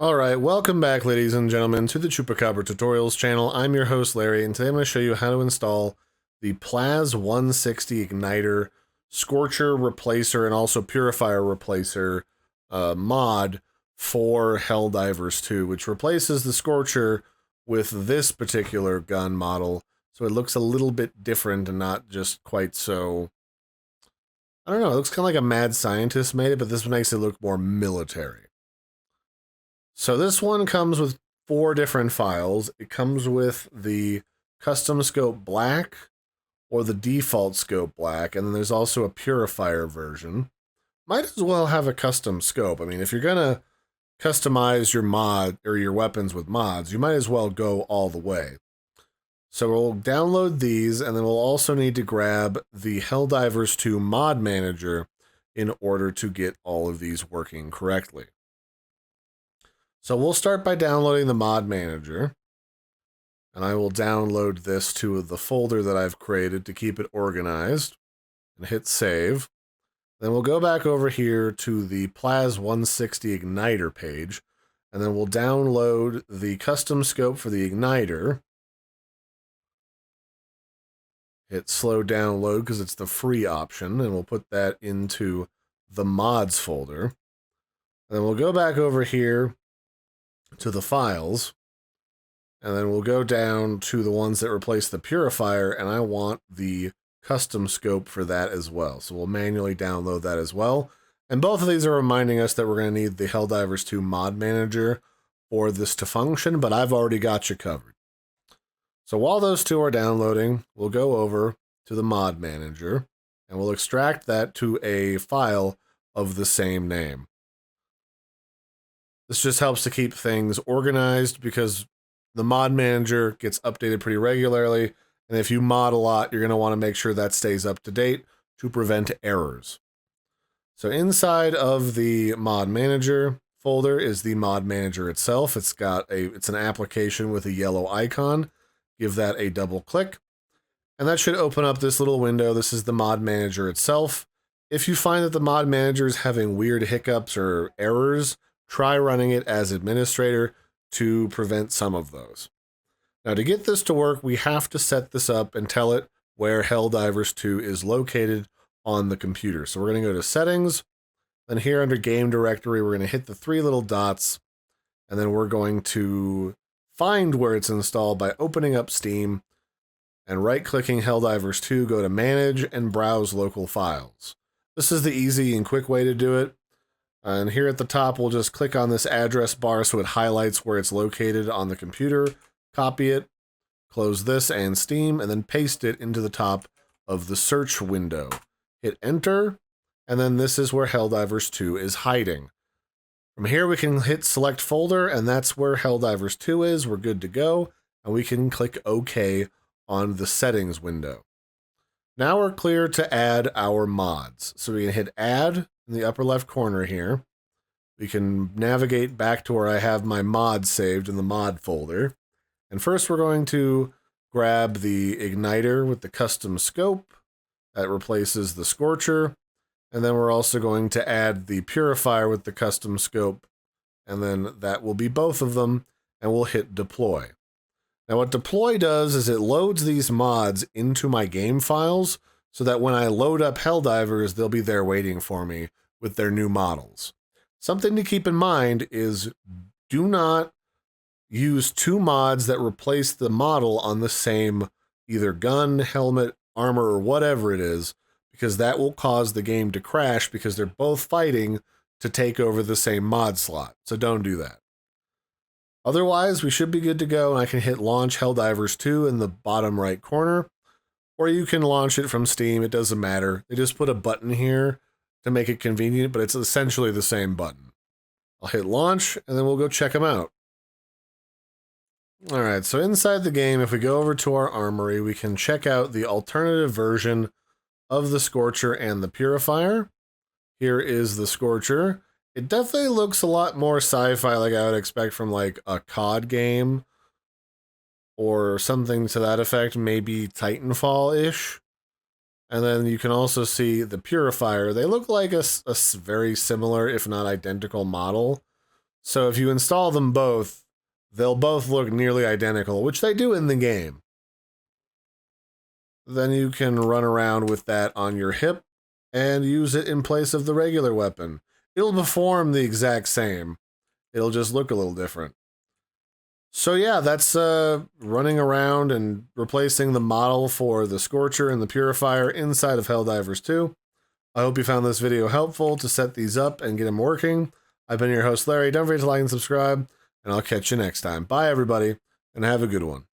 Alright, welcome back ladies and gentlemen to the Chupacabra Tutorials channel. I'm your host Larry, and today I'm going to show you how to install the PLAS-160 Igniter Scorcher Replacer and also Purifier Replacer mod for Helldivers 2, which replaces the Scorcher with this particular gun model, so it looks a little bit different and not just quite so... I don't know, it looks kind of like a mad scientist made it, but this makes it look more military. So this one comes with 4 different files. It comes with the custom scope black or the default scope black, and then there's also a purifier version. Might as well have a custom scope. I mean, if you're gonna customize your mod or your weapons with mods, you might as well go all the way. So we'll download these, and then we'll also need to grab the Helldivers 2 mod manager in order to get all of these working correctly. So we'll start by downloading the mod manager, and I will download this to the folder that I've created to keep it organized, and hit save. Then we'll go back over here to the PLAS-160 Igniter page, and then we'll download the custom scope for the Igniter. Hit slow download because it's the free option, and we'll put that into the mods folder. And then we'll go back over here to the files, and then we'll go down to the ones that replace the purifier, and I want the custom scope for that as well. So we'll manually download that as well. And both of these are reminding us that we're going to need the Helldivers 2 mod manager for this to function, but I've already got you covered. So while those two are downloading, we'll go over to the mod manager, and we'll extract that to a file of the same name. This just helps to keep things organized because the mod manager gets updated pretty regularly, and if you mod a lot, you're going to want to make sure that stays up to date to prevent errors. So inside of the mod manager folder is the mod manager itself. It's an application with a yellow icon. Give that a double click, and that should open up this little window. This is the mod manager itself. If you find that the mod manager is having weird hiccups or errors, try running it as administrator to prevent some of those. Now, to get this to work, we have to set this up and tell it where Helldivers 2 is located on the computer. So we're going to go to Settings, then here under Game Directory, we're going to hit the 3 little dots, and then we're going to find where it's installed by opening up Steam and right-clicking Helldivers 2, go to Manage and Browse Local Files. This is the easy and quick way to do it. And here at the top, we'll just click on this address bar so it highlights where it's located on the computer, copy it, close this and Steam, and then paste it into the top of the search window. Hit enter, and then this is where Helldivers 2 is hiding. From here, we can hit select folder, and that's where Helldivers 2 is. We're good to go, and we can click OK on the settings window. Now we're clear to add our mods. So we can hit add in the upper left corner here. We can navigate back to where I have my mods saved in the mod folder. And first we're going to grab the Igniter with the custom scope. That replaces the Scorcher. And then we're also going to add the Purifier with the custom scope. And then that will be both of them. And we'll hit deploy. Now what deploy does is it loads these mods into my game files so that when I load up Helldivers, they'll be there waiting for me with their new models. Something to keep in mind is do not use 2 mods that replace the model on the same either gun, helmet, armor, or whatever it is, because that will cause the game to crash because they're both fighting to take over the same mod slot. So don't do that. Otherwise, we should be good to go, and I can hit launch Helldivers 2 in the bottom right corner, or you can launch it from Steam. It doesn't matter. They just put a button here to make it convenient, but it's essentially the same button. I'll hit launch, and then we'll go check them out. All right, so inside the game, if we go over to our armory, we can check out the alternative version of the Scorcher and the Purifier. Here is the Scorcher. It definitely looks a lot more sci-fi, like I would expect from like a COD game or something to that effect, maybe Titanfall-ish. And then you can also see the Purifier. They look like a very similar, if not identical, model. So if you install them both, they'll both look nearly identical, which they do in the game. Then you can run around with that on your hip and use it in place of the regular weapon. It'll perform the exact same. It'll just look a little different. So yeah, that's running around and replacing the model for the Scorcher and the Purifier inside of Helldivers 2. I hope you found this video helpful to set these up and get them working. I've been your host, Larry. Don't forget to like and subscribe, and I'll catch you next time. Bye, everybody, and have a good one.